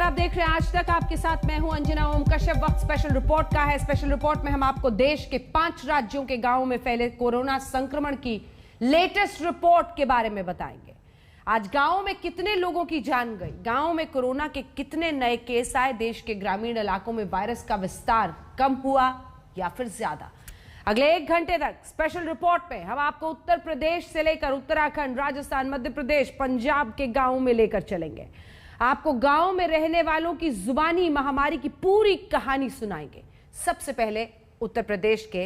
आप देख रहे हैं आज तक, आपके साथ मैं हूं अंजना ओम कश्यप। वक्त स्पेशल रिपोर्ट का है। स्पेशल रिपोर्ट में हम आपको देश के 5 राज्यों के गांवों में फैले कोरोना संक्रमण की लेटेस्ट रिपोर्ट के बारे में बताएंगे। आज गांवों में कितने लोगों की जान गई, गांवों में कोरोना के कितने नए केस आए, देश के ग्रामीण इलाकों में वायरस का विस्तार कम हुआ या फिर ज्यादा। अगले 1 घंटे तक स्पेशल रिपोर्ट में हम आपको उत्तर प्रदेश से लेकर उत्तराखंड, राजस्थान, मध्य प्रदेश, पंजाब के गांवों में लेकर चलेंगे। आपको गांव में रहने वालों की जुबानी महामारी की पूरी कहानी सुनाएंगे। सबसे पहले उत्तर प्रदेश के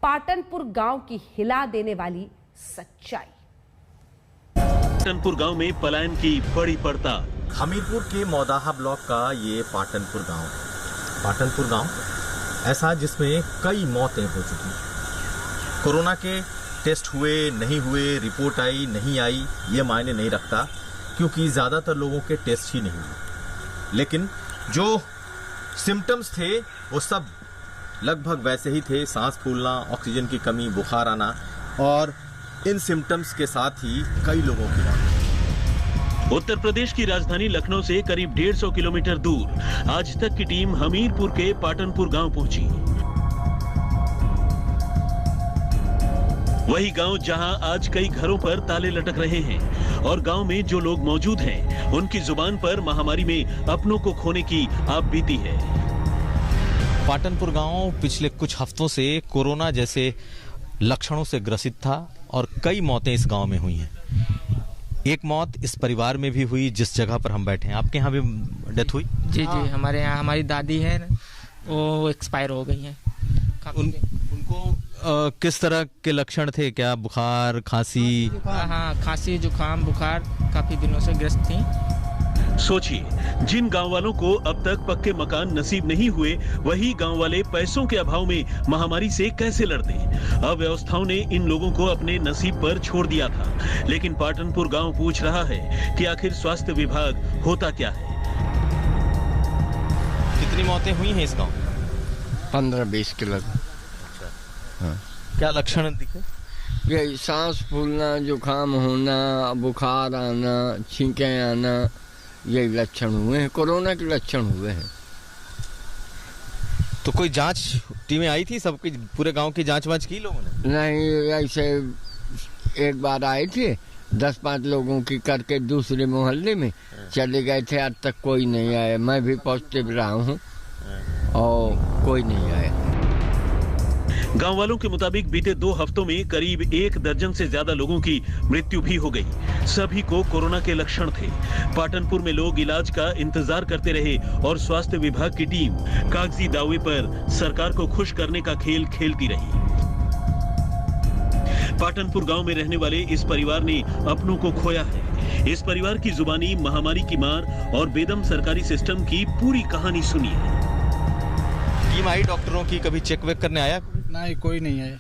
पाटनपुर गांव की हिला देने वाली सच्चाई। पाटनपुर गांव में पलायन की बड़ी पड़ताल। हमीरपुर के मौदाहा ब्लॉक का ये पाटनपुर गांव ऐसा जिसमें कई मौतें हो चुकी। कोरोना के टेस्ट हुए नहीं हुए, रिपोर्ट आई नहीं आई, ये मायने नहीं रखता क्योंकि ज्यादातर लोगों के टेस्ट ही नहीं हुए। लेकिन जो सिम्टम्स थे वो सब लगभग वैसे ही थे। सांस फूलना, ऑक्सीजन की कमी, बुखार आना, और इन सिम्टम्स के साथ ही कई लोगों की मौत। उत्तर प्रदेश की राजधानी लखनऊ से करीब 150 किलोमीटर दूर आज तक की टीम हमीरपुर के पाटनपुर गांव पहुंची। वही गांव जहां आज कई घरों पर ताले लटक रहे हैं और गांव में जो लोग मौजूद हैं उनकी जुबान पर महामारी में अपनों को खोने की आप बीती है। पाटनपुर गांव पिछले कुछ हफ्तों से कोरोना जैसे लक्षणों से ग्रसित था और कई मौतें इस गांव में हुई हैं। एक मौत इस परिवार में भी हुई जिस जगह पर हम बैठे हैं। आपके यहाँ भी डेथ हुई? जी जी, हमारे यहाँ हमारी दादी है, वो एक्सपायर हो गई हैं। उनको किस तरह के लक्षण थे? क्या बुखार, खांसी? हाँ, खांसी, जुकाम, बुखार काफी दिनों से ग्रस्त थी। सोचिए, जिन गांव वालों को अब तक पक्के मकान नसीब नहीं हुए, वही गांव वाले पैसों के अभाव में महामारी से कैसे लड़ते। अव्यवस्थाओं ने इन लोगों को अपने नसीब पर छोड़ दिया था। लेकिन पाटनपुर गांव पूछ रहा है कि आखिर स्वास्थ्य विभाग होता क्या है। कितनी मौतें हुई हैं इस गांव में? 15-20 के लगभग। हाँ। क्या लक्षण दिखे? यही सांस फूलना, जुकाम होना, बुखार आना, छींकें आना, यही लक्षण हुए हैं, कोरोना के लक्षण हुए हैं। तो कोई जांच टीमें आई थी? सबकी पूरे गांव की जांच वांच की लोगों ने? नहीं, ऐसे एक बार आए थे, 10-5 लोगों की करके दूसरे मोहल्ले में चले गए थे। आज तक कोई नहीं आया। मैं भी पॉजिटिव रहा हूँ और कोई नहीं आया। गांव वालों के मुताबिक बीते 2 हफ्तों में करीब 1 दर्जन से ज्यादा लोगों की मृत्यु भी हो गई। सभी को कोरोना के लक्षण थे। पाटनपुर में लोग इलाज का इंतजार करते रहे और स्वास्थ्य विभाग की टीम कागजी दावे पर सरकार को खुश करने का खेल खेलती रही। पाटनपुर गांव में रहने वाले इस परिवार ने अपनों को खोया है। इस परिवार की जुबानी महामारी की मार और बेदम सरकारी सिस्टम की पूरी कहानी सुनिए। टीम आई डॉक्टरों की, कभी चेक वेक करने आया? नहीं, कोई नहीं आया।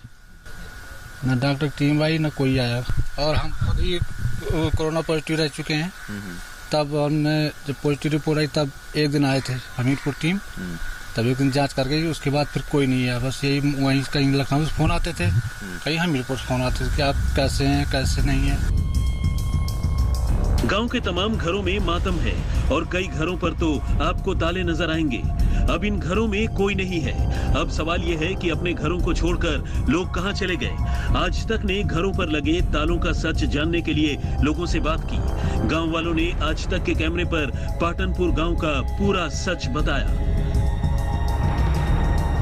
ना डॉक्टर टीम आई ना कोई आया। और हम खुद ही कोरोना पॉजिटिव रह चुके हैं। तब हमने जब पॉजिटिव रिपोर्ट आई तब एक दिन आए थे हमीरपुर टीम, तब एक दिन जांच कर गई। उसके बाद फिर कोई नहीं आया। बस यही वहीं कहीं लखनऊ से फोन आते थे, कहीं हमीरपुर से फोन आते थे कि आप कैसे हैं, कैसे नहीं है। गांव के तमाम घरों में मातम है और कई घरों पर तो आपको ताले नजर आएंगे। अब इन घरों में कोई नहीं है। अब सवाल यह है कि अपने घरों को छोड़कर लोग कहां चले गए। आज तक ने घरों पर लगे तालों का सच जानने के लिए लोगों से बात की। गांव वालों ने आज तक के कैमरे पर पाटनपुर गांव का पूरा सच बताया।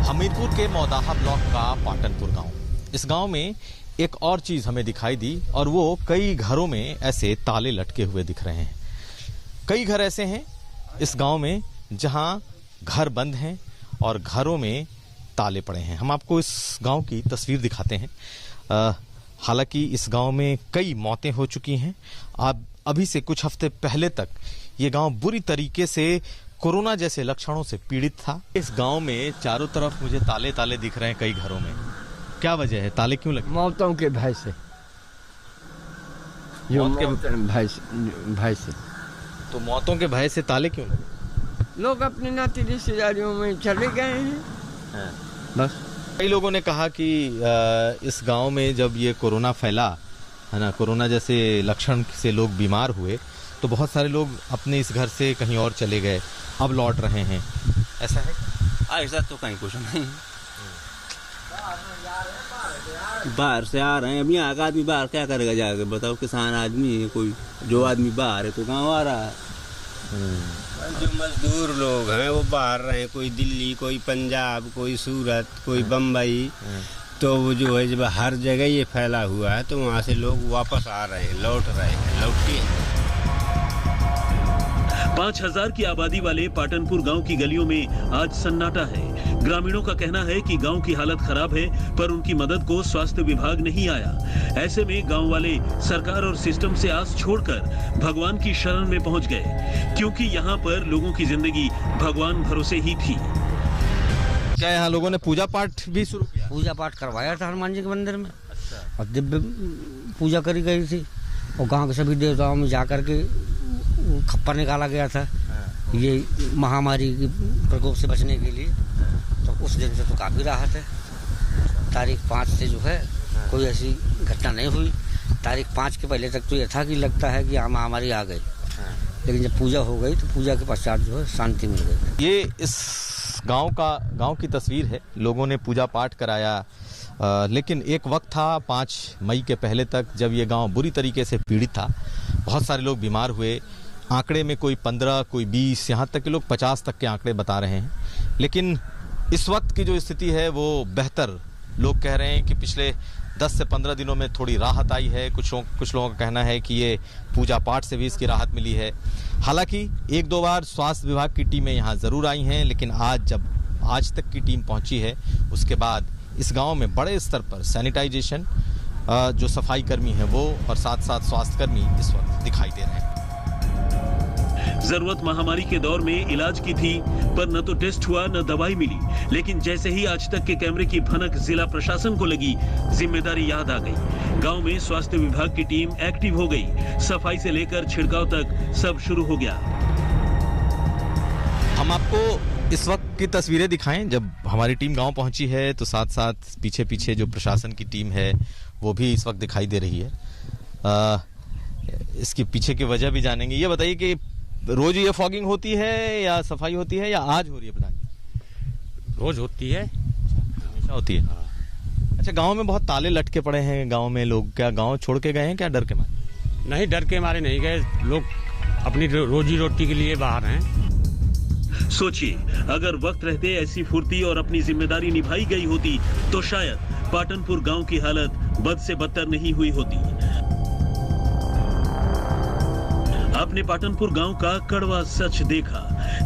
हमीरपुर के मौदाहा ब्लॉक का पाटनपुर गांव, इस गांव में एक और चीज हमें दिखाई दी और वो कई घरों में ऐसे ताले लटके हुए दिख रहे हैं। कई घर ऐसे हैं इस गांव में जहां घर बंद हैं और घरों में ताले पड़े हैं। हम आपको इस गांव की तस्वीर दिखाते हैं। हालांकि इस गांव में कई मौतें हो चुकी हैं। अब अभी से कुछ हफ्ते पहले तक ये गांव बुरी तरीके से कोरोना जैसे लक्षणों से पीड़ित था। इस गांव में चारों तरफ मुझे ताले ताले दिख रहे हैं कई घरों में। क्या वजह है? ताले क्यों लगे? मौतों के भय से। मौत के भय से। तो मौतों के भय से ताले क्यों लगे? लोग अपने नाती रिश्तेदारियों में चले गए हैं। बस। कई लोगों ने कहा कि इस गांव में जब ये कोरोना फैला है ना, कोरोना जैसे लक्षण से लोग बीमार हुए तो बहुत सारे लोग अपने इस घर से कहीं और चले गए, अब लौट रहे हैं, ऐसा है? ऐसा तो कहीं कुछ नहीं, बाहर से आ रहे हैं। अभी यहाँ का आदमी बाहर क्या करेगा जाकर, बताओ। किसान आदमी है, कोई जो आदमी बाहर है तो गाँव आ रहा है। जो मजदूर लोग हैं वो बाहर रहे हैं, कोई दिल्ली, कोई पंजाब, कोई सूरत, कोई बम्बई, तो वो जो है जब हर जगह ये फैला हुआ है तो वहाँ से लोग वापस आ रहे हैं, लौट रहे हैं, लौटिए। 5000 की आबादी वाले पाटनपुर गांव की गलियों में आज सन्नाटा है। ग्रामीणों का कहना है कि गांव की हालत खराब है, पर उनकी मदद को स्वास्थ्य विभाग नहीं आया। ऐसे में गांव वाले सरकार और सिस्टम से आस छोड़कर भगवान की शरण में पहुंच गए, क्योंकि यहाँ पर लोगों की जिंदगी भगवान भरोसे ही थी। क्या यहाँ लोगों ने पूजा पाठ भी शुरू किया? पूजा पाठ करवाया था हनुमान जी के मंदिर में। और दिव्य पूजा करी गई थी और गांव के सभी देवताओं में जाकर के खप्पर निकाला गया था ये महामारी की प्रकोप से बचने के लिए। तो उस दिन से तो काफ़ी राहत है। तारीख 5 से जो है कोई ऐसी घटना नहीं हुई। तारीख 5 के पहले तक तो ये था कि लगता है कि महामारी आ गई, लेकिन जब पूजा हो गई तो पूजा के पश्चात जो है शांति मिल गई। ये इस गांव की तस्वीर है। लोगों ने पूजा पाठ कराया, लेकिन एक वक्त था 5 मई के पहले तक जब ये गांव बुरी तरीके से पीड़ित था। बहुत सारे लोग बीमार हुए। आंकड़े में कोई 15, कोई 20, यहाँ तक कि लोग 50 तक के आंकड़े बता रहे हैं। लेकिन इस वक्त की जो स्थिति है वो बेहतर। लोग कह रहे हैं कि पिछले 10 से 15 दिनों में थोड़ी राहत आई है। कुछ लोगों का कहना है कि ये पूजा पाठ से भी इसकी राहत मिली है। हालांकि 1-2 बार स्वास्थ्य विभाग की टीमें यहाँ ज़रूर आई हैं, लेकिन आज तक की टीम पहुँची है उसके बाद इस गांव में बड़े स्तर पर सैनिटाइजेशन, जो सफाई कर्मी हैं वो और साथ साथ स्वास्थ्य कर्मी इस वक्त दिखाई दे रहे हैं। जरूरत महामारी के दौर में इलाज की थी, पर न तो टेस्ट हुआ न दवाई मिली। लेकिन जैसे ही आज तक के कैमरे की भनक जिला प्रशासन को लगी, जिम्मेदारी याद आ गई। गांव में स्वास्थ्य विभाग की टीम एक्टिव हो गई। सफाई से लेकर छिड़काव तक सब शुरू हो गया। हम आपको इस वक्त की तस्वीरें दिखाएं। जब हमारी टीम गांव पहुंची है तो साथ साथ पीछे जो प्रशासन की टीम है वो भी इस वक्त दिखाई दे रही है। इसके पीछे की वजह भी जानेंगे। ये बताइए कि रोज ये फॉगिंग होती है या सफाई होती है या आज हो रही है? प्रधान जी, रोज होती है, हमेशा होती है। अच्छा, गांव में बहुत ताले लटके पड़े हैं। गांव में लोग क्या गांव छोड़ के गए हैं क्या डर के मारे? नहीं, डर के मारे नहीं गए। लोग अपनी रोजी रोटी के लिए बाहर हैं। सोचिए, अगर वक्त रहते ऐसी फुर्ती और अपनी जिम्मेदारी निभाई गई होती तो शायद पाटनपुर गांव की हालत बद से बदतर नहीं हुई होती। आपने पाटनपुर गांव का कड़वा सच देखा,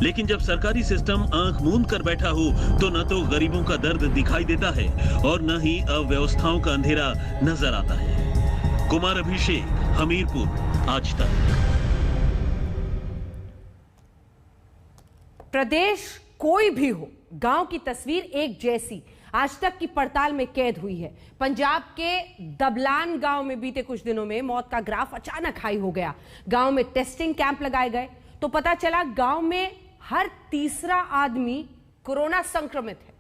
लेकिन जब सरकारी सिस्टम आंख मूंद कर बैठा हो तो न तो गरीबों का दर्द दिखाई देता है और न ही अव्यवस्थाओं का अंधेरा नजर आता है। कुमार अभिषेक, हमीरपुर, आज तक। प्रदेश कोई भी हो, गांव की तस्वीर एक जैसी आज तक की पड़ताल में कैद हुई है। पंजाब के दबलान गांव में बीते कुछ दिनों में मौत का ग्राफ अचानक हाई हो गया। गांव में टेस्टिंग कैंप लगाए गए तो पता चला गांव में हर तीसरा आदमी कोरोना संक्रमित है।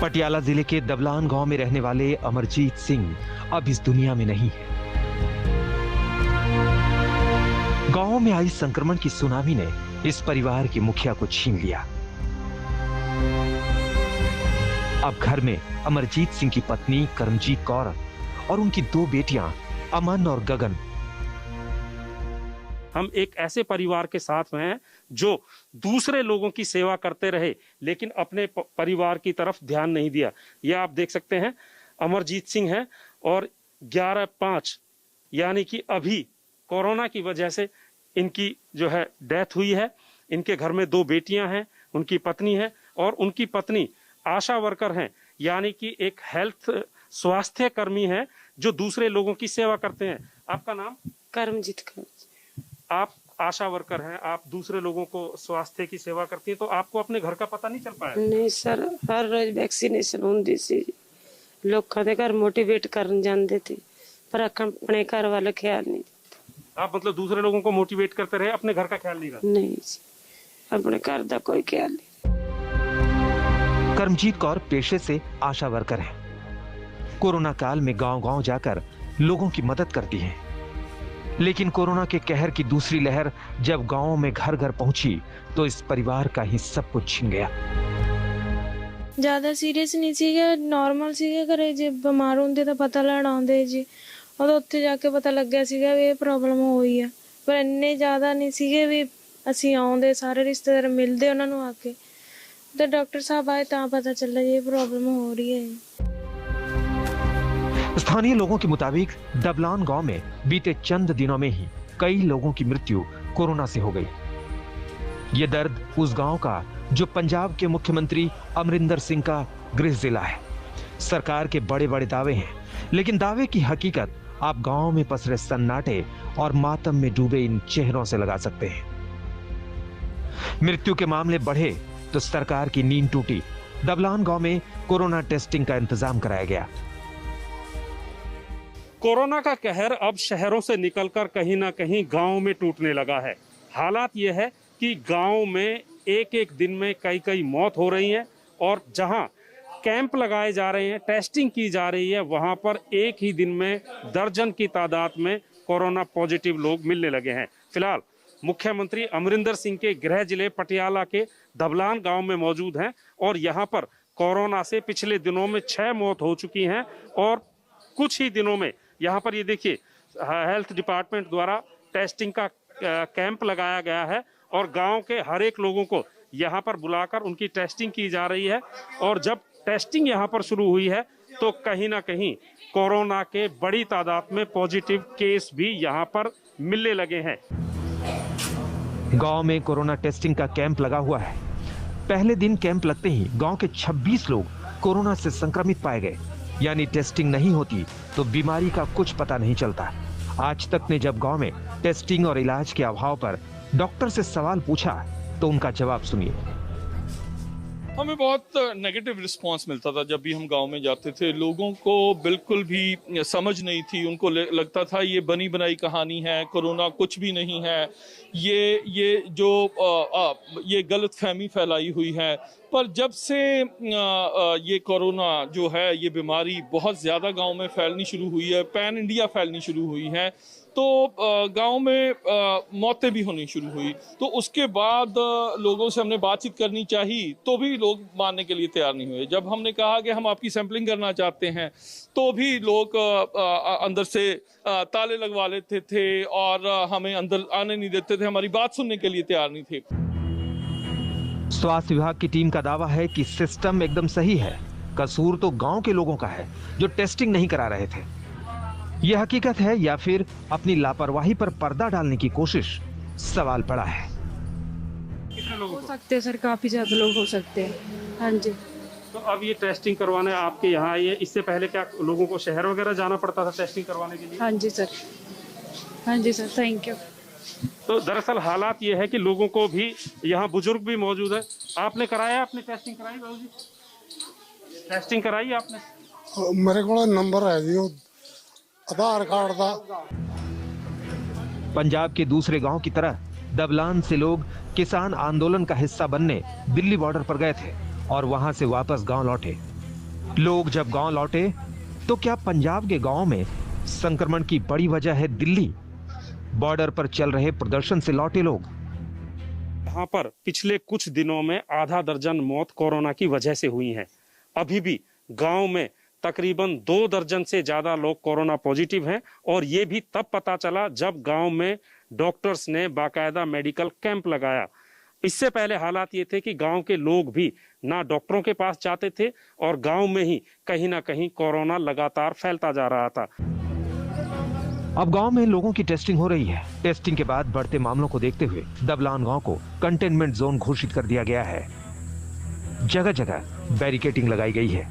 पटियाला जिले के दबलान गांव में रहने वाले अमरजीत सिंह अब इस दुनिया में नहीं है। गांव में आई संक्रमण की सुनामी ने इस परिवार के मुखिया को छीन लिया। अब घर में अमरजीत सिंह की पत्नी करमजीत कौर और उनकी 2 बेटियां अमन और गगन। हम एक ऐसे परिवार के साथ में हैं जो दूसरे लोगों की सेवा करते रहे, लेकिन अपने परिवार की तरफ ध्यान नहीं दिया। यह आप देख सकते हैं, अमरजीत सिंह है और 11/5 यानी कि अभी कोरोना की वजह से इनकी जो है डेथ हुई है। इनके घर में 2 बेटियां हैं, उनकी पत्नी है और उनकी पत्नी आशा वर्कर हैं, यानी कि एक हेल्थ स्वास्थ्य कर्मी है जो दूसरे लोगों की सेवा करते हैं। आपका नाम? करमजीत। आप आशा वर्कर हैं, आप दूसरे लोगों को स्वास्थ्य की सेवा करती हैं, तो आपको अपने घर का पता नहीं चल पाया? नहीं सर, हर रोज वैक्सीनेशन होती सी, लोग कहते घर मोटिवेट करने जाते थे, पर अपने घर वाले ख्याल नहीं। आप मतलब दूसरे लोगों को मोटिवेट करते रहे, अपने घर का ख्याल नहीं रहा? नहीं। अपने घर दा कोई ख्याल नहीं। करमजीत कौर पेशे से आशा वर्कर है। कोरोना काल में गांव-गांव जाकर लोगों की मदद करती हैं। लेकिन कोरोना के कहर की दूसरी लहर जब गांवों में घर-घर पहुंची तो इस परिवार का ही सब कुछ छिन गया। ज्यादा सीरियस नहीं सीगे, नॉर्मल सीगे, घरे जे बीमार होंदे तो पता लैण आउंदे जी, और उत्थे जाके पता लग्या सीगा भी ये प्रॉब्लम होई है, पर इन्ने ज्यादा नहीं सीगे भी ਅਸੀਂ ਆਉਂਦੇ ਸਾਰੇ ਰਿਸ਼ਤੇਦਾਰ ਮਿਲਦੇ ਉਹਨਾਂ ਨੂੰ ਆ ਕੇ ਤੇ डॉक्टर साहब आए ਤਾਂ पता चला ये प्रॉब्लम हो रही है। स्थानीय लोगों के मुताबिक डबलान गांव में बीते चंद दिनों में ही कई लोगों की मृत्यु कोरोना से हो गई। ये दर्द उस गांव का जो पंजाब के मुख्यमंत्री अमरिंदर सिंह का गृह जिला है। सरकार के बड़े बड़े दावे हैं, लेकिन दावे की हकीकत आप गांव में पसरे सन्नाटे और मातम में डूबे इन चेहरों से लगा सकते हैं। मृत्यु के मामले बढ़े तो सरकार की नींद टूटी। डबलान गांव में कोरोना टेस्टिंग का इंतजाम कराया गया। कोरोना का कहर अब शहरों से निकलकर कहीं ना कहीं गांव में टूटने लगा है। हालात यह है कि गांव में एक एक दिन में कई कई मौत हो रही है और जहां कैंप लगाए जा रहे हैं, टेस्टिंग की जा रही है, वहां पर एक ही दिन में दर्जन की तादाद में कोरोना पॉजिटिव लोग मिलने लगे हैं। फिलहाल मुख्यमंत्री अमरिंदर सिंह के गृह जिले पटियाला के डबलान गांव में मौजूद हैं और यहां पर कोरोना से पिछले दिनों में 6 मौत हो चुकी हैं और कुछ ही दिनों में यहां पर ये देखिए हेल्थ डिपार्टमेंट द्वारा टेस्टिंग का कैंप लगाया गया है और गांव के हर एक लोगों को यहां पर बुलाकर उनकी टेस्टिंग की जा रही है। और जब टेस्टिंग यहां पर शुरू हुई है तो कहीं ना कहीं कोरोना के बड़ी तादाद में पॉजिटिव केस भी यहां पर मिलने लगे हैं। गांव में कोरोना टेस्टिंग का कैंप लगा हुआ है। पहले दिन कैंप लगते ही गांव के 26 लोग कोरोना से संक्रमित पाए गए। यानी टेस्टिंग नहीं होती तो बीमारी का कुछ पता नहीं चलता। आज तक ने जब गांव में टेस्टिंग और इलाज के अभाव पर डॉक्टर से सवाल पूछा तो उनका जवाब सुनिए। हमें बहुत नेगेटिव रिस्पांस मिलता था जब भी हम गांव में जाते थे। लोगों को बिल्कुल भी समझ नहीं थी, उनको लगता था ये बनी बनाई कहानी है, कोरोना कुछ भी नहीं है, ये जो ये गलत फहमी फैलाई हुई है। पर जब से ये कोरोना जो है, ये बीमारी बहुत ज़्यादा गांव में फैलनी शुरू हुई है, पैन इंडिया फैलनी शुरू हुई है, तो गांव में मौतें भी होनी शुरू हुई। तो उसके बाद लोगों से हमने बातचीत करनी चाहिए तो भी लोग मानने के लिए तैयार नहीं हुए। जब हमने कहा कि हम आपकी सैंपलिंग करना चाहते हैं तो भी लोग अंदर से ताले लगवा लेते थे और हमें अंदर आने नहीं देते थे, हमारी बात सुनने के लिए तैयार नहीं थे। स्वास्थ्य विभाग की टीम का दावा है कि सिस्टम एकदम सही है, कसूर तो गांव के लोगों का है जो टेस्टिंग नहीं करा रहे थे। यह हकीकत है या फिर अपनी लापरवाही पर पर्दा डालने की कोशिश, सवाल पड़ा है। कितने लोग हो सकते हैं सर? काफी ज्यादा लोग हो सकते हैं। हाँ जी। तो अब ये टेस्टिंग करवाने आपके यहाँ आए, इससे पहले क्या लोगों को शहर वगैरह जाना पड़ता था टेस्टिंग करवाने के लिए? हाँ जी सर, हाँ जी सर, थैंक यू। तो दरअसल हालात ये है कि लोगों को भी, यहाँ बुजुर्ग भी मौजूद है। आपने कराया, आपने टेस्टिंग कराई बाबू जी? टेस्टिंग कराई आपने? मेरे को नंबर है जी आधार कार्ड का। पंजाब के दूसरे गांव की तरह डबलान से लोग किसान आंदोलन का हिस्सा बनने दिल्ली बॉर्डर पर गए थे और वहां से वापस गांव लौटे। लोग जब गांव लौटे तो क्या पंजाब के गांव में संक्रमण की बड़ी वजह है दिल्ली? बॉर्डर पर चल रहे प्रदर्शन से लौटे लोग। यहाँ पर पिछले कुछ दिनों में आधा दर्जन मौत कोरोना की वजह से हुई है। अभी भी गांव में तकरीबन 2 दर्जन से ज्यादा लोग कोरोना पॉजिटिव हैं और ये भी तब पता चला जब गांव में डॉक्टर्स ने बाकायदा मेडिकल कैंप लगाया। इससे पहले हालात ये थे कि गांव के लोग भी ना डॉक्टरों के पास जाते थे और गांव में ही कहीं ना कहीं कोरोना लगातार फैलता जा रहा था। अब गांव में लोगों की टेस्टिंग हो रही है। टेस्टिंग के बाद बढ़ते मामलों को देखते हुए डबलान गांव को कंटेनमेंट जोन घोषित कर दिया गया है। जगह जगह बैरिकेडिंग लगाई गई है।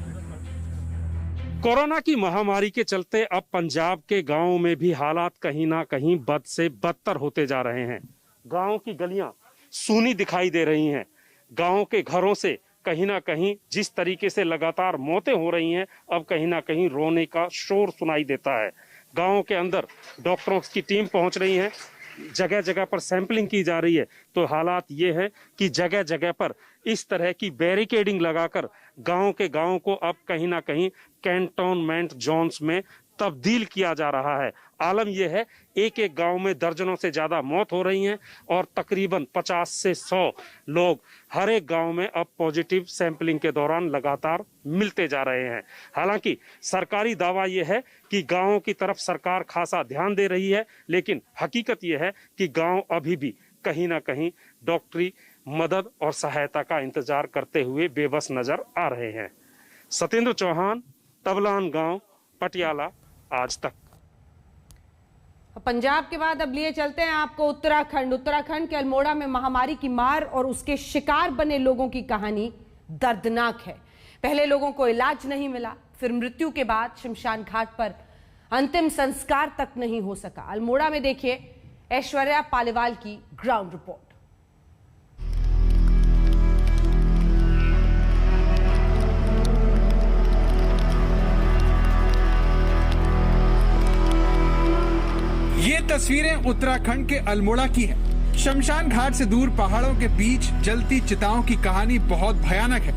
कोरोना की महामारी के चलते अब पंजाब के गांवों में भी हालात कहीं ना कहीं बद से बदतर होते जा रहे हैं। गांव की गलियां सूनी दिखाई दे रही हैं। गांव के घरों से कहीं ना कहीं जिस तरीके से लगातार मौतें हो रही हैं, अब कहीं ना कहीं रोने का शोर सुनाई देता है। गांव के अंदर डॉक्टरों की टीम पहुंच रही है। जगह जगह पर सैंपलिंग की जा रही है, तो हालात ये है कि जगह जगह पर इस तरह की बैरिकेडिंग लगाकर गांव के गांव को अब कहीं ना कहीं कैंटोनमेंट जोन्स में तब्दील किया जा रहा है। आलम यह है, एक एक गांव में दर्जनों से ज्यादा मौत हो रही हैं और तकरीबन 50 से 100 लोग हर एक गांव में अब पॉजिटिव सैंपलिंग के दौरान लगातार मिलते जा रहे हैं। हालांकि सरकारी दावा यह है कि गांवों की तरफ सरकार खासा ध्यान दे रही है, लेकिन हकीकत यह है कि गांव अभी भी कहीं ना कहीं डॉक्टरी मदद और सहायता का इंतजार करते हुए बेबस नजर आ रहे हैं। सत्येंद्र चौहान, तबलान गांव, पटियाला, आज तक। पंजाब के बाद अब लिए चलते हैं आपको उत्तराखंड के अल्मोड़ा में महामारी की मार और उसके शिकार बने लोगों की कहानी दर्दनाक है। पहले लोगों को इलाज नहीं मिला, फिर मृत्यु के बाद शमशान घाट पर अंतिम संस्कार तक नहीं हो सका। अल्मोड़ा में देखिए ऐश्वर्या पालीवाल की ग्राउंड रिपोर्ट। ये तस्वीरें उत्तराखंड के अल्मोड़ा की हैं। शमशान घाट से दूर पहाड़ों के बीच जलती चिताओं की कहानी बहुत भयानक है।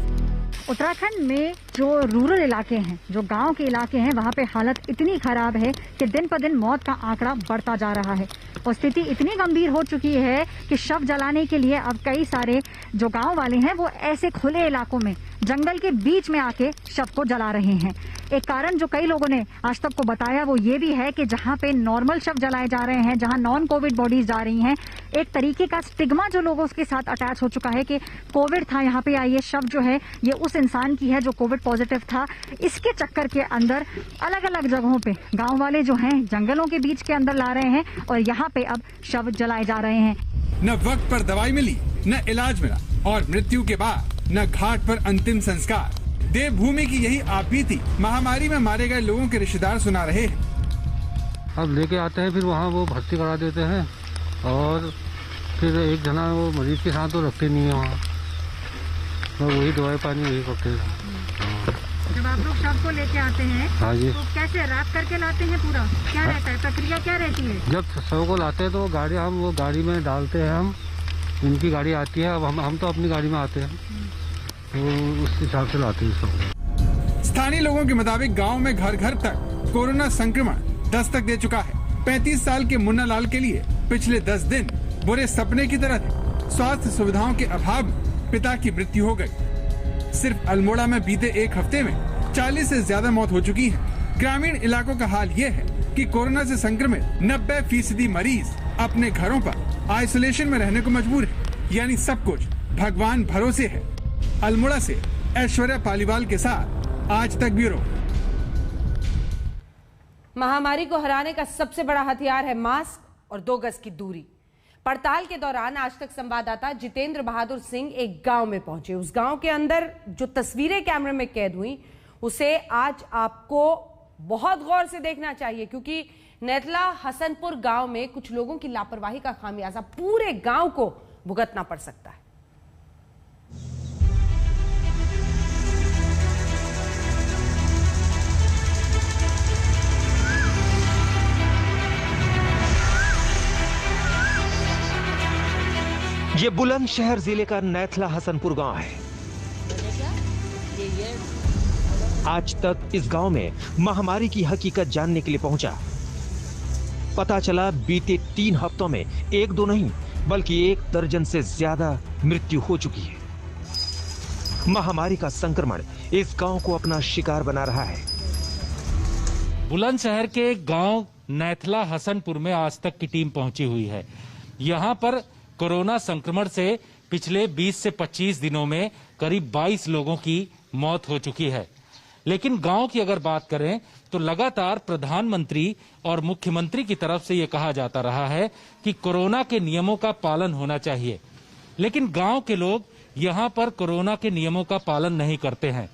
उत्तराखंड में जो रूरल इलाके हैं, जो गांव के इलाके हैं, वहाँ पे हालत इतनी खराब है कि दिन पर दिन मौत का आंकड़ा बढ़ता जा रहा है और स्थिति इतनी गंभीर हो चुकी है कि शव जलाने के लिए अब कई सारे जो गांव वाले हैं वो ऐसे खुले इलाकों में जंगल के बीच में आके शव को जला रहे हैं। एक कारण जो कई लोगों ने आज तक को बताया वो ये भी है कि जहाँ पे नॉर्मल शव जलाए जा रहे हैं, जहाँ नॉन कोविड बॉडीज जा रही हैं, एक तरीके का स्टिग्मा जो लोगों के साथ अटैच हो चुका है कि कोविड था यहाँ पे, ये शव जो है ये उस इंसान की है जो कोविड पॉजिटिव था। इसके चक्कर के अंदर अलग अलग जगहों पे गांव वाले जो हैं जंगलों के बीच के अंदर ला रहे हैं और यहाँ पे अब शव जलाए जा रहे हैं। न वक्त पर दवाई मिली, न इलाज मिला और मृत्यु के बाद न घाट पर अंतिम संस्कार। देवभूमि की यही आपबीती महामारी में मारे गए लोगों के रिश्तेदार सुना रहे हैं। अब लेके आते हैं, फिर वहाँ वो भर्ती करा देते हैं और फिर एक जना वो मरीज के साथ तो रखते नहीं है वहाँ, तो वही दवाई पानी वही करते हैं। जब आप लोग शव को लेके आते हैं, हाँ जी, तो कैसे रैप करके लाते हैं? पूरा क्या रहता है, प्रक्रिया क्या रहती है? जब शव को लाते हैं तो वो गाड़ी में डालते हैं, हम उनकी गाड़ी आती है, अब हम तो अपनी गाड़ी में आते हैं, तो उस हिसाब से लाते हैं सब। स्थानीय लोगों के मुताबिक गांव में घर घर तक कोरोना संक्रमण दस्तक दे चुका है। 35 साल के मुन्ना लाल के लिए पिछले 10 दिन बुरे सपने की तरह थे। स्वास्थ्य सुविधाओं के अभाव में पिता की मृत्यु हो गई। सिर्फ अल्मोड़ा में बीते एक हफ्ते में 40 से ज्यादा मौत हो चुकी है। ग्रामीण इलाकों का हाल ये है कि कोरोना से संक्रमित 90% मरीज अपने घरों पर आइसोलेशन में रहने को मजबूर है, यानी सब कुछ भगवान भरोसे है। अल्मोड़ा से ऐश्वर्या पालीवाल के साथ आज तक ब्यूरो। महामारी को हराने का सबसे बड़ा हथियार है मास्क और 2 गज की दूरी। पड़ताल के दौरान आज तक संवाददाता जितेंद्र बहादुर सिंह एक गांव में पहुंचे। उस गांव के अंदर जो तस्वीरें कैमरे में कैद हुई उसे आज आपको बहुत गौर से देखना चाहिए, क्योंकि नेतला हसनपुर गांव में कुछ लोगों की लापरवाही का खामियाजा पूरे गांव को भुगतना पड़ सकता है। ये बुलंदशहर जिले का नैथला हसनपुर गांव है। आज तक इस गांव में महामारी की हकीकत जानने के लिए पहुंचा। पता चला बीते 3 हफ्तों में 1-2 नहीं बल्कि 1 दर्जन से ज्यादा मृत्यु हो चुकी है। महामारी का संक्रमण इस गांव को अपना शिकार बना रहा है। बुलंदशहर के गांव नैथला हसनपुर में आज तक की टीम पहुंची हुई है। यहां पर कोरोना संक्रमण से पिछले 20 से 25 दिनों में करीब 22 लोगों की मौत हो चुकी है। लेकिन गांव की अगर बात करें तो लगातार प्रधानमंत्री और मुख्यमंत्री की तरफ से ये कहा जाता रहा है कि कोरोना के नियमों का पालन होना चाहिए, लेकिन गांव के लोग यहां पर कोरोना के नियमों का पालन नहीं करते हैं।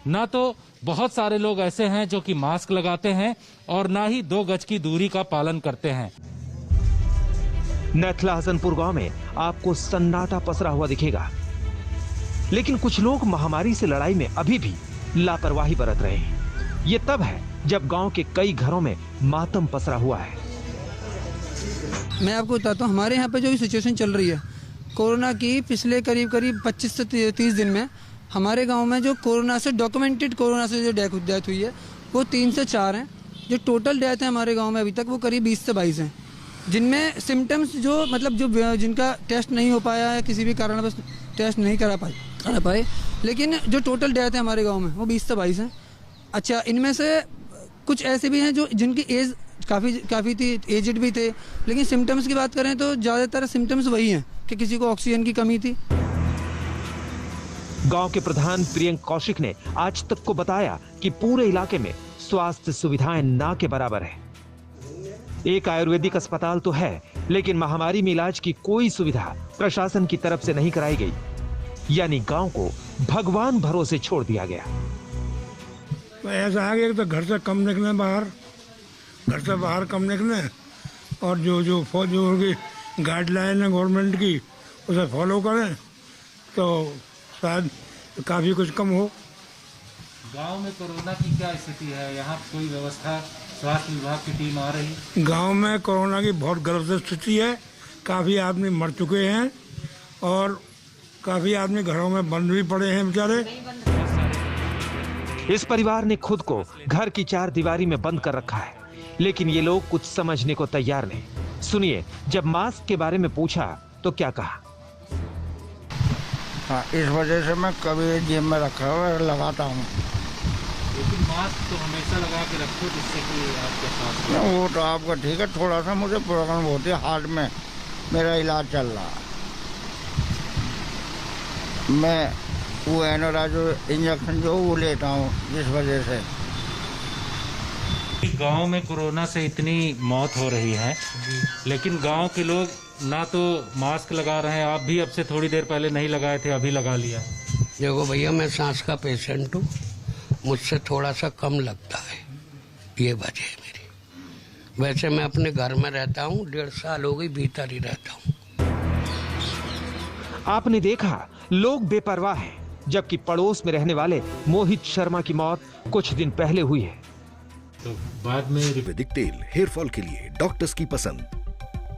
ना तो बहुत सारे लोग ऐसे हैं जो कि मास्क लगाते हैं और ना ही 2 गज की दूरी का पालन करते हैं। नैथला हसनपुर गांव में आपको सन्नाटा पसरा हुआ दिखेगा, लेकिन कुछ लोग महामारी से लड़ाई में अभी भी लापरवाही बरत रहे हैं। ये तब है जब गांव के कई घरों में मातम पसरा हुआ है। मैं आपको बताता हूँ, हमारे यहाँ पे जो भी सिचुएशन चल रही है कोरोना की, पिछले करीब 25 से 30 दिन में हमारे गांव में जो कोरोना से डॉक्यूमेंटेड कोरोना से जो डेथ हुई है वो 3 से 4 हैं। जो टोटल डेथ है हमारे गांव में अभी तक वो करीब 20 से 22 हैं, जिनमें सिम्टम्स जो मतलब जो जिनका टेस्ट नहीं हो पाया है, किसी भी कारणवश टेस्ट नहीं करा पाए, लेकिन जो टोटल डेथ है हमारे गाँव में वो 20 से 22 हैं। अच्छा, इनमें से कुछ ऐसे भी हैं जो जिनकी एज काफ़ी थी, एजड भी थे, लेकिन सिम्टम्स की बात करें तो ज़्यादातर सिम्टम्स वही हैं कि किसी को ऑक्सीजन की कमी थी। गांव के प्रधान प्रियंक कौशिक ने आज तक को बताया कि पूरे इलाके में स्वास्थ्य सुविधाएं ना के बराबर है। एक आयुर्वेदिक अस्पताल तो है, लेकिन महामारी में इलाज की कोई सुविधा प्रशासन की तरफ से नहीं कराई गई, यानी गांव को भगवान भरोसे छोड़ दिया गया। तो ऐसा है कि तो घर से कम निकले, घर से बाहर कम निकले, और जो होगी गाइडलाइन है गवर्नमेंट की उसे फॉलो करें तो शायद काफ़ी कुछ कम हो। गांव में कोरोना की क्या स्थिति है? यहाँ कोई व्यवस्था, स्वास्थ्य विभाग की टीम आ रही? गांव में कोरोना की बहुत गलत स्थिति है, काफ़ी आदमी मर चुके हैं और काफ़ी आदमी घरों में बंद भी पड़े हैं बेचारे। इस परिवार ने खुद को घर की 4 दीवारी में बंद कर रखा है, लेकिन ये लोग कुछ समझने को तैयार नहीं। सुनिए, जब मास्क के बारे में पूछा तो क्या कहा। हाँ, इस वजह से मैं कभी जेब में रखा हुआ लगाता हूँ। लेकिन मास्क तो हमेशा लगा के रखो, जिससे कि आपके साथ। वो तो आपका ठीक है, थोड़ा सा मुझे प्रॉब्लम होती है, हार्ट में मेरा इलाज चल रहा है। मैं वो एनोरा जो इंजेक्शन जो वो लेता हूँ, जिस वजह से। गांव में कोरोना से इतनी मौत हो रही है, लेकिन गांव के लोग ना तो मास्क लगा रहे हैं। आप भी अब से थोड़ी देर पहले नहीं लगाए थे, अभी लगा लिया। देखो भैया, मैं सांस का पेशेंट हूँ, मुझसे थोड़ा सा कम लगता है, ये वजह है मेरी। वैसे मैं अपने घर में रहता हूँ, 1.5 साल हो गई, भीतर ही रहता हूँ। आपने देखा, लोग बेपरवाह हैं, जबकि पड़ोस में रहने वाले मोहित शर्मा की मौत कुछ दिन पहले हुई है। तो बाद में आयुर्वेदिक तेल हेयर फॉल के लिए डॉक्टर्स की पसंद।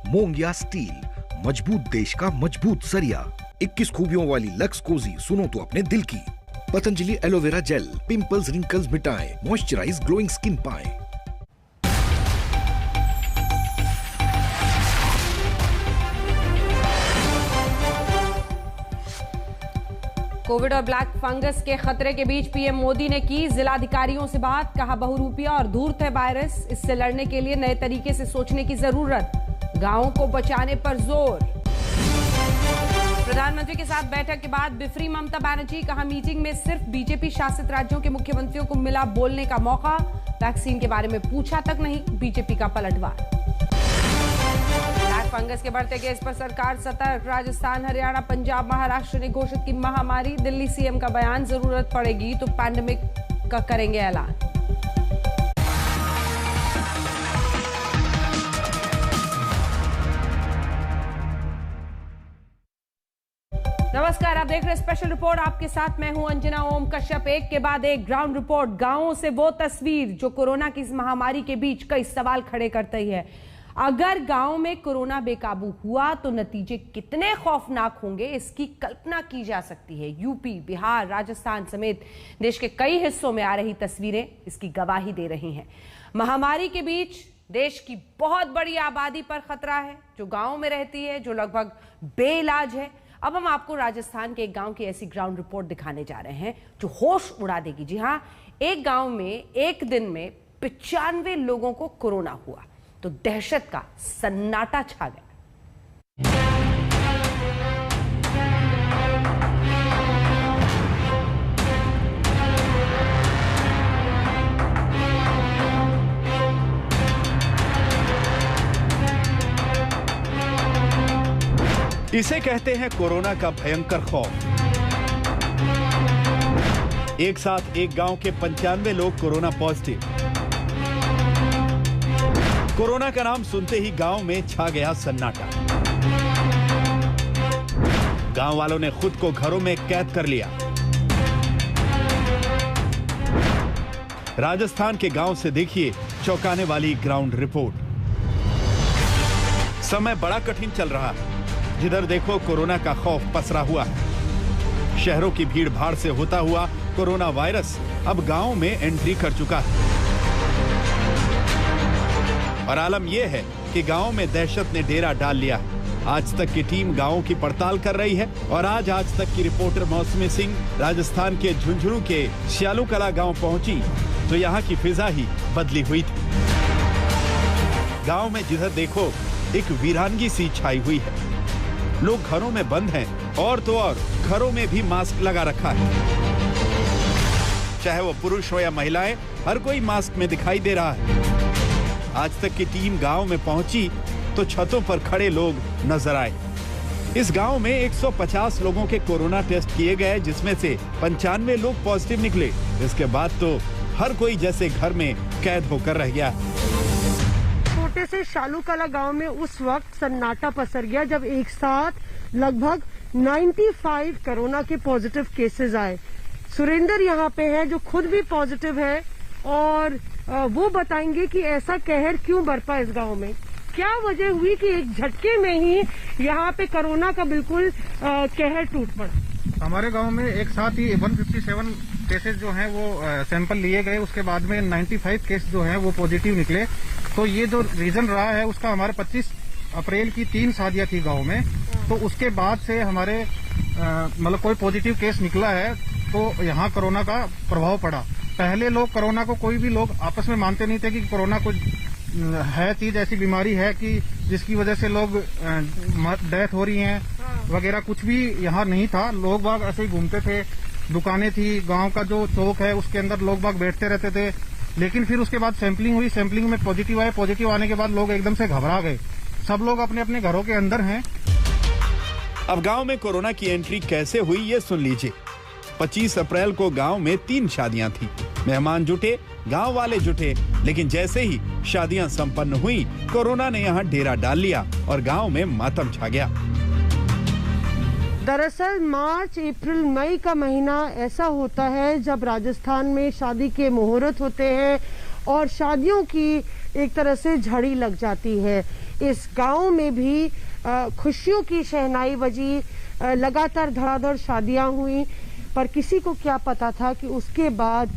मोंगिया स्टील, मजबूत देश का मजबूत सरिया। 21 खूबियों वाली लक्स कोजी, सुनो तो अपने दिल की। Patanjali aloe vera gel, pimples wrinkles मिटाएं, मॉइस्चराइज ग्लोइंग स्किन पाएं। कोविड और ब्लैक फंगस के खतरे के बीच पीएम मोदी ने की जिलाधिकारियों से बात। कहा, बहुरूपिया और धूर्त है वायरस, इससे लड़ने के लिए नए तरीके से सोचने की जरूरत। गांवों को बचाने पर जोर। प्रधानमंत्री के साथ बैठक के बाद बिफरी ममता बनर्जी। कहा, मीटिंग में सिर्फ बीजेपी शासित राज्यों के मुख्यमंत्रियों को मिला बोलने का मौका। वैक्सीन के बारे में पूछा तक नहीं, बीजेपी का पलटवार। ब्लैक फंगस के बढ़ते केस पर सरकार सतर्क। राजस्थान, हरियाणा, पंजाब, महाराष्ट्र ने घोषित की महामारी। दिल्ली सीएम का बयान, जरूरत पड़ेगी तो पैंडेमिक का करेंगे ऐलान। नमस्कार, आप देख रहे हैं स्पेशल रिपोर्ट। आपके साथ मैं हूं अंजना ओम कश्यप। एक के बाद एक ग्राउंड रिपोर्ट। गांवों से वो तस्वीर जो कोरोना की इस महामारी के बीच कई सवाल खड़े करती है। अगर गांव में कोरोना बेकाबू हुआ तो नतीजे कितने खौफनाक होंगे, इसकी कल्पना की जा सकती है। यूपी, बिहार, राजस्थान समेत देश के कई हिस्सों में आ रही तस्वीरें इसकी गवाही दे रही हैं। महामारी के बीच देश की बहुत बड़ी आबादी पर खतरा है, जो गांव में रहती है, जो लगभग बेइलाज है। अब हम आपको राजस्थान के एक गांव की ऐसी ग्राउंड रिपोर्ट दिखाने जा रहे हैं जो होश उड़ा देगी। जी हां, एक गांव में एक दिन में 95 लोगों को कोरोना हुआ तो दहशत का सन्नाटा छा गया। इसे कहते हैं कोरोना का भयंकर खौफ। एक साथ एक गांव के 95 लोग कोरोना पॉजिटिव। कोरोना का नाम सुनते ही गांव में छा गया सन्नाटा। गांव वालों ने खुद को घरों में कैद कर लिया। राजस्थान के गांव से देखिए चौंकाने वाली ग्राउंड रिपोर्ट। समय बड़ा कठिन चल रहा है। जिधर देखो कोरोना का खौफ पसरा हुआ है। शहरों की भीड़ भाड़ से होता हुआ कोरोना वायरस अब गांव में एंट्री कर चुका है और आलम यह है कि गांव में दहशत ने डेरा डाल लिया है। आज तक की टीम गांवों की पड़ताल कर रही है और आज तक की रिपोर्टर मौसमी सिंह राजस्थान के झुंझुनू के श्यालू कला गांव पहुंची तो यहाँ की फिजा ही बदली हुई थी। गांव में जिधर देखो एक वीरानगी सी छाई हुई है। लोग घरों में बंद हैं और तो और घरों में भी मास्क लगा रखा है। चाहे वो पुरुष हो या महिलाएं, हर कोई मास्क में दिखाई दे रहा है। आज तक की टीम गांव में पहुंची तो छतों पर खड़े लोग नजर आए। इस गांव में 150 लोगों के कोरोना टेस्ट किए गए, जिसमें से 95 लोग पॉजिटिव निकले। इसके बाद तो हर कोई जैसे घर में कैद होकर रह गया। छोटे से शालू कला गांव में उस वक्त सन्नाटा पसर गया जब एक साथ लगभग 95 कोरोना के पॉजिटिव केसेस आए। सुरेंद्र यहाँ पे है जो खुद भी पॉजिटिव है और वो बताएंगे कि ऐसा कहर क्यों बरपा इस गांव में, क्या वजह हुई कि एक झटके में ही यहाँ पे कोरोना का बिल्कुल कहर टूट पड़ा। हमारे गांव में एक साथ ही 157 केसेस जो हैं वो सैंपल लिए गए। उसके बाद में 95 केस जो हैं वो पॉजिटिव निकले। तो ये जो रीजन रहा है उसका हमारे 25 अप्रैल की 3 शादियां थी गांव में, तो उसके बाद से हमारे मतलब कोई पॉजिटिव केस निकला है तो यहाँ कोरोना का प्रभाव पड़ा। पहले लोग कोरोना को कोई भी लोग आपस में मानते नहीं थे कि कोरोना कुछ है चीज, ऐसी बीमारी है कि जिसकी वजह से लोग डेथ हो रही हैं वगैरह, कुछ भी यहाँ नहीं था। लोग बाग ऐसे ही घूमते थे, दुकानें थी, गांव का जो चौक है उसके अंदर लोग बाग बैठते रहते थे। लेकिन फिर उसके बाद सैंपलिंग हुई, सैंपलिंग में पॉजिटिव आए। पॉजिटिव आने के बाद लोग एकदम से घबरा गए। सब लोग अपने अपने घरों के अंदर हैं। अब गांव में कोरोना की एंट्री कैसे हुई ये सुन लीजिए। 25 अप्रैल को गांव में 3 शादियां थी। मेहमान जुटे, गांव वाले जुटे, लेकिन जैसे ही शादियां संपन्न हुई कोरोना ने यहां डेरा डाल लिया और गांव में मातम छा गया। दरअसल मार्च, अप्रैल, मई का महीना ऐसा होता है जब राजस्थान में शादी के मुहूर्त होते हैं और शादियों की एक तरह से झड़ी लग जाती है। इस गांव में भी खुशियों की शहनाई बजी, लगातार धड़ाधड़ शादियां हुई, पर किसी को क्या पता था कि उसके बाद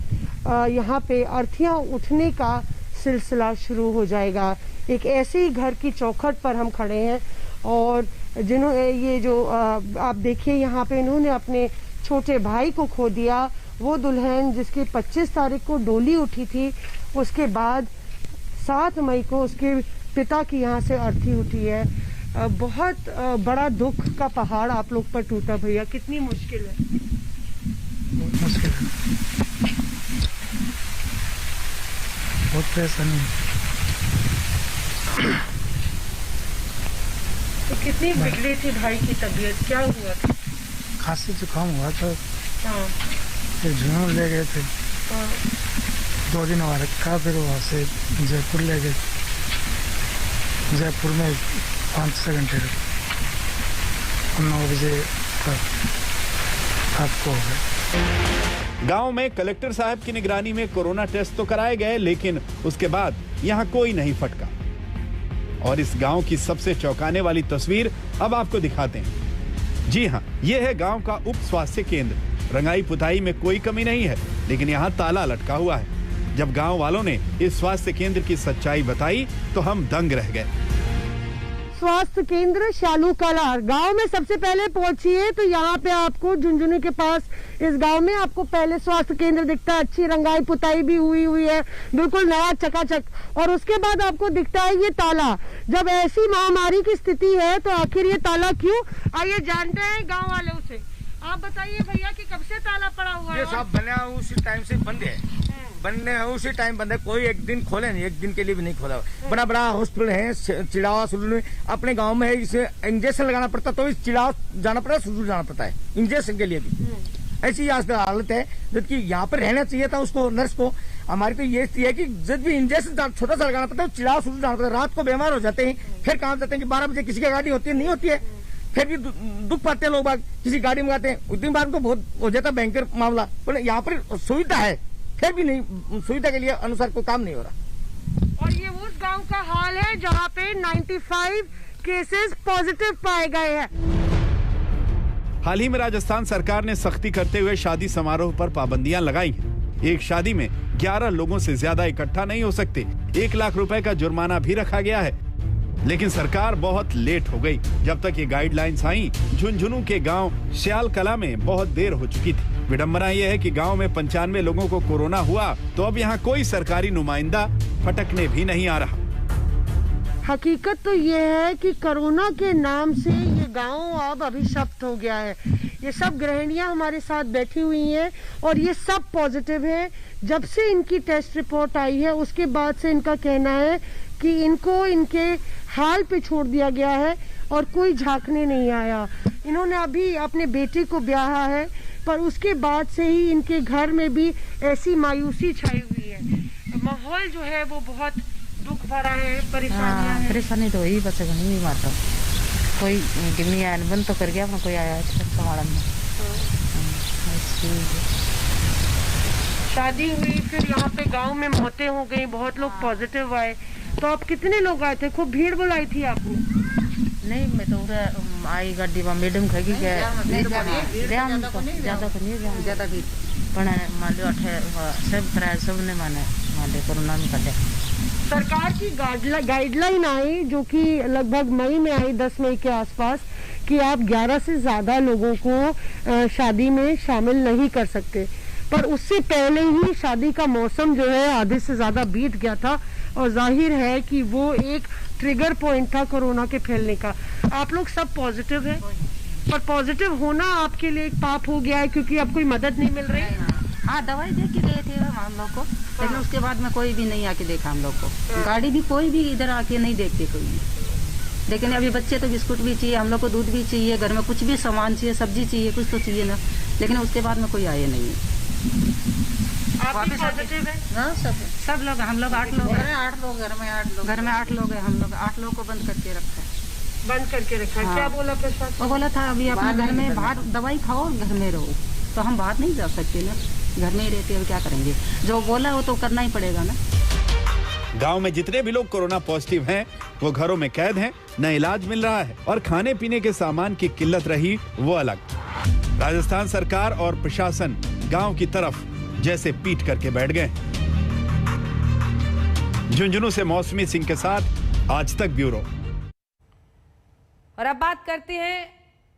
यहाँ पे अर्थियां उठने का सिलसिला शुरू हो जाएगा। एक ऐसे ही घर की चौखट पर हम खड़े हैं और जिन्होंने ये जो आप देखिए यहाँ पे इन्होंने अपने छोटे भाई को खो दिया। वो दुल्हन जिसकी 25 तारीख को डोली उठी थी, उसके बाद 7 मई को उसके पिता की यहाँ से अर्थी उठी है। बहुत बड़ा दुख का पहाड़ आप लोग पर टूटा भैया, कितनी मुश्किल है। बहुत मुश्किल है, बहुत परेशानी है। तो कितनी बिगड़ी थी भाई की तबीयत, क्या हुआ था? खांसी जुकाम हुआ था। हाँ। फिर झुंझुनू ले गए थे। हाँ। 2 दिन वहाँ रखा, फिर वहाँ से जयपुर ले गए। जयपुर में 5-6 घंटे रखे, 9 बजे तक आपको हो गए। गांव में कलेक्टर साहब की निगरानी में कोरोना टेस्ट तो कराए गए, लेकिन उसके बाद यहां कोई नहीं फटका। और इस गांव की सबसे चौंकाने वाली तस्वीर अब आपको दिखाते हैं। जी हां, यह है गांव का उप स्वास्थ्य केंद्र। रंगाई पुताई में कोई कमी नहीं है, लेकिन यहां ताला लटका हुआ है। जब गांव वालों ने इस स्वास्थ्य केंद्र की सच्चाई बताई तो हम दंग रह गए। स्वास्थ्य केंद्र श्यालू कला गांव में सबसे पहले पहुंचिए तो यहाँ पे आपको झुंझुनू के पास इस गांव में आपको पहले स्वास्थ्य केंद्र दिखता है। अच्छी रंगाई पुताई भी हुई है, बिल्कुल नया चकाचक। और उसके बाद आपको दिखता है ये ताला। जब ऐसी महामारी की स्थिति है तो आखिर ये ताला क्यों? आइए जानते हैं गाँव वालों से। आप बताइए भैया कि कब से ताला पड़ा हुआ है? ये सब बना उसी टाइम से बंद है, बनने उसी टाइम बंद है। कोई एक दिन खोले नहीं, एक दिन के लिए भी नहीं खोला। बड़ा बड़ा हॉस्पिटल है चिड़ावा सुलू में, अपने गांव में है। इसे इंजेक्शन लगाना पड़ता तो इस चिड़ावा जाना पड़ता है, सुलू जाना पड़ता है इंजेक्शन के लिए भी। ऐसी हालत है, जबकि यहाँ पर रहना चाहिए था उसको, नर्स को। हमारी तो ये है कि जब भी इंजेक्शन छोटा सा लगाना पड़ता है, चिड़ावा सुलू जाना पड़ता है। रात को बीमार हो जाते हैं, फिर कहाँ जाते हैं कि 12 बजे किसी की गाड़ी होती है, नहीं होती है, फिर भी दुख पाते हैं लोग बाग, किसी गाड़ी में आते हैं। उस दिन बाद को बहुत हो जाता है भयंकर मामला। पर यहाँ पर सुविधा है, फिर भी नहीं, सुविधा के लिए अनुसार कोई काम नहीं हो रहा। और ये उस गांव का हाल है जहाँ पे 95 केसेस पॉजिटिव पाए गए हैं। हाल ही में राजस्थान सरकार ने सख्ती करते हुए शादी समारोह पर पाबंदियां लगाई हैं। एक शादी में 11 लोगों से ज्यादा इकट्ठा नहीं हो सकते। 1 लाख रुपए का जुर्माना भी रखा गया है। लेकिन सरकार बहुत लेट हो गई। जब तक ये गाइडलाइंस आई, झुंझुनू के गांव श्याल कला में बहुत देर हो चुकी थी। विडंबना यह है कि गांव में 95 लोगों को कोरोना हुआ तो अब यहाँ कोई सरकारी नुमाइंदा फटकने भी नहीं आ रहा। हकीकत तो ये है कि कोरोना के नाम से ये गांव अब अभिशप्त हो गया है। ये सब गृहिणियां हमारे साथ बैठी हुई हैं और ये सब पॉजिटिव है। जब से इनकी टेस्ट रिपोर्ट आई है उसके बाद से इनका कहना है कि इनको इनके हाल पे छोड़ दिया गया है और कोई झांकने नहीं आया। इन्होंने अभी अपने बेटे को ब्याहा है, पर उसके बाद से ही इनके घर में भी ऐसी मायूसी छाई हुई है। माहौल जो है वो बहुत दुख भरा है, परेशानियां हैं। परेशानी तो हुई, बस नहीं मारता कोई गिमी आया बंद तो कर गया अपना, कोई आया संभालन में। शादी हुई, फिर यहाँ पे गांव में मौतें हो गई, बहुत लोग पॉजिटिव आए। तो आप कितने लोग आए थे? खूब भीड़ बुलाई थी आपने? नहीं, मैं तो आई गाड़ी में मैडम खगी गया ज्यादा की पण मान लो सब तरह सबने माने कोरोना में कटे। सरकार की गाइडलाइन आई जो कि लगभग मई में आई, 10 मई के आसपास, कि आप 11 से ज्यादा लोगों को शादी में शामिल नहीं कर सकते। पर उससे पहले ही शादी का मौसम जो है आधे से ज्यादा बीत गया था और जाहिर है कि वो एक ट्रिगर पॉइंट था कोरोना के फैलने का। आप लोग सब पॉजिटिव हैं, पर पॉजिटिव होना आपके लिए एक पाप हो गया है क्योंकि अब कोई मदद नहीं मिल रही। हाँ, दवाई दे के गए थे हम लोग को, लेकिन उसके बाद में कोई भी नहीं आके देखा हम लोग को। गाड़ी भी कोई भी इधर आके नहीं देखते कोई भी। लेकिन अभी बच्चे तो बिस्कुट भी चाहिए, हम लोग को दूध भी चाहिए, घर में कुछ भी सामान चाहिए, सब्जी चाहिए, कुछ तो चाहिए ना। लेकिन उसके बाद में कोई आए नहीं है। आप भी पॉजिटिव है? हाँ, सब लोग, हम लोग 8 लोग हैं। 8 लोग घर में 8 लोग हैं। हम लोग 8 लोग को बंद करके रखा है। हाँ। क्या बोला प्रशासन? वो बोला था अभी अपने घर में बाहर दवाई खाओ, घर में रहो। तो हम बाहर नहीं जा सकते ना, घर में ही रहते हैं, क्या करेंगे? जो बोला वो तो करना ही पड़ेगा ना। गांव में जितने भी लोग कोरोना पॉजिटिव हैं, वो घरों में कैद हैं, न इलाज मिल रहा है और खाने पीने के सामान की किल्लत रही वो अलग। राजस्थान सरकार और प्रशासन गांव की तरफ जैसे पीट करके बैठ गए। झुंझुनू से मौसमी सिंह के साथ आज तक ब्यूरो। और अब बात करते हैं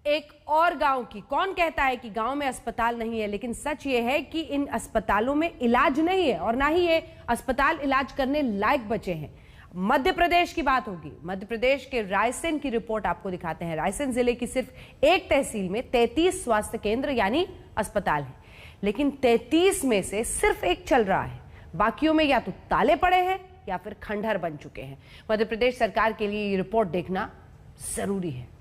एक और गांव की। कौन कहता है कि गांव में अस्पताल नहीं है, लेकिन सच ये है कि इन अस्पतालों में इलाज नहीं है और ना ही ये अस्पताल इलाज करने लायक बचे हैं। मध्य प्रदेश की बात होगी। मध्य प्रदेश के रायसेन की रिपोर्ट आपको दिखाते हैं। रायसेन जिले की सिर्फ एक तहसील में 33 स्वास्थ्य केंद्र यानी अस्पताल है, लेकिन 33 में से सिर्फ एक चल रहा है। बाकियों में या तो ताले पड़े हैं या फिर खंडहर बन चुके हैं। मध्य प्रदेश सरकार के लिए ये रिपोर्ट देखना जरूरी है।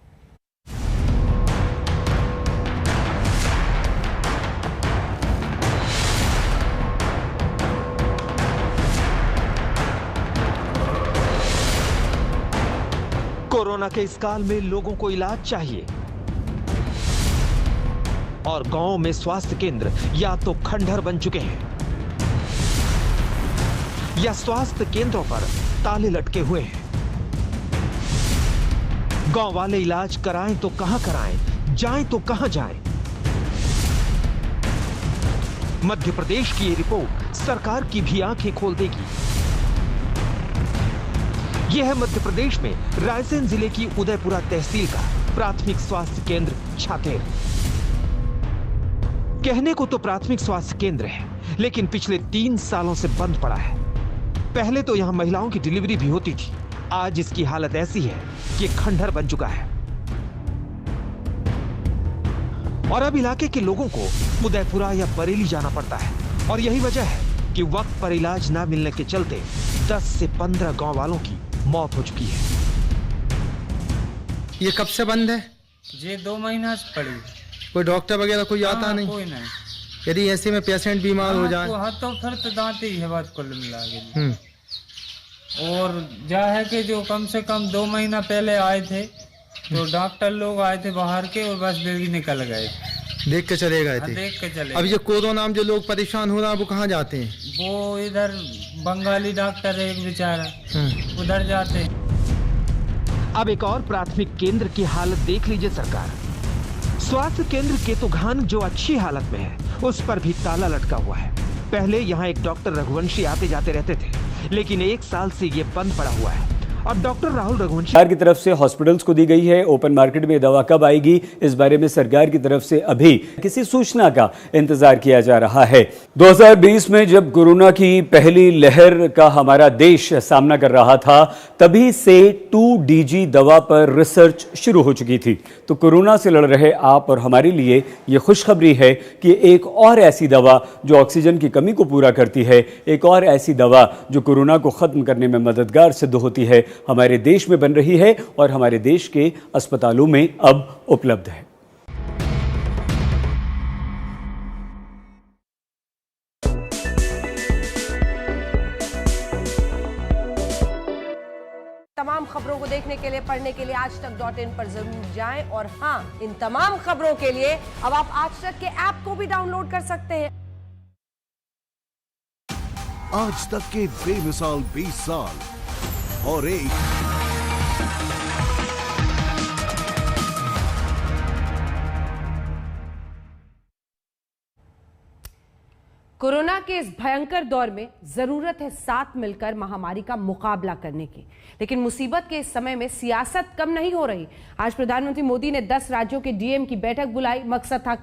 कोरोना के इस काल में लोगों को इलाज चाहिए और गांव में स्वास्थ्य केंद्र या तो खंडहर बन चुके हैं या स्वास्थ्य केंद्रों पर ताले लटके हुए हैं। गांव वाले इलाज कराएं तो कहां कराएं, जाएं तो कहां जाएं? मध्य प्रदेश की ये रिपोर्ट सरकार की भी आंखें खोल देगी। यह है मध्य प्रदेश में रायसेन जिले की उदयपुरा तहसील का प्राथमिक स्वास्थ्य केंद्र छातेर। कहने को तो प्राथमिक स्वास्थ्य केंद्र है, लेकिन पिछले 3 सालों से बंद पड़ा है। पहले तो यहां महिलाओं की डिलीवरी भी होती थी। आज इसकी हालत ऐसी है कि खंडहर बन चुका है और अब इलाके के लोगों को उदयपुरा या बरेली जाना पड़ता है। और यही वजह है कि वक्त पर इलाज न मिलने के चलते 10 से 15 गांव वालों की मौत हो चुकी है। ये कब से बंद है? ये 2 महीना से पड़ी। कोई डॉक्टर वगैरह कोई आता नहीं? कोई नहीं। यदि ऐसे में पेशेंट बीमार हो जाए तो फिर तो दांती है बात कुल मिला के। और जा है कि जो कम से कम 2 महीना पहले आए थे तो डॉक्टर लोग आए थे बाहर के और बस बेबी निकल गए, देख के चले गए थे। देख के चले। अब ये कोरोना में जो लोग परेशान हो रहे हैं वो कहाँ जाते हैं? वो इधर बंगाली डॉक्टर है एक बेचारा, उधर जाते हैं। अब एक और प्राथमिक केंद्र की हालत देख लीजिए सरकार। स्वास्थ्य केंद्र केतुघान जो अच्छी हालत में है, उस पर भी ताला लटका हुआ है। पहले यहाँ एक डॉक्टर रघुवंशी आते जाते रहते थे, लेकिन 1 साल से ये बंद पड़ा हुआ है। अब डॉक्टर राहुल रघुवंशी सरकार की तरफ से हॉस्पिटल्स को दी गई है। ओपन मार्केट में दवा कब आएगी, इस बारे में सरकार की तरफ से अभी किसी सूचना का इंतजार किया जा रहा है। 2020 में जब कोरोना की पहली लहर का हमारा देश सामना कर रहा था, तभी से 2DG दवा पर रिसर्च शुरू हो चुकी थी। तो कोरोना से लड़ रहे आप और हमारे लिए ये खुशखबरी है कि एक और ऐसी दवा जो ऑक्सीजन की कमी को पूरा करती है, एक और ऐसी दवा जो कोरोना को खत्म करने में मददगार सिद्ध होती है, हमारे देश में बन रही है और हमारे देश के अस्पतालों में अब उपलब्ध है। तमाम खबरों को देखने के लिए, पढ़ने के लिए आजतक.in पर जरूर जाएं। और हां, इन तमाम खबरों के लिए अब आप आज तक के ऐप को भी डाउनलोड कर सकते हैं। आज तक के बेमिसाल 20 साल और एक कोरोना के इस भयंकर दौर में जरूरत है साथ मिलकर महामारी का मुकाबला करने की, लेकिन मुसीबत के इस समय में सियासत कम नहीं हो रही। आज प्रधानमंत्री मोदी ने 10 राज्यों के डीएम की बैठक बुलाई। मकसद था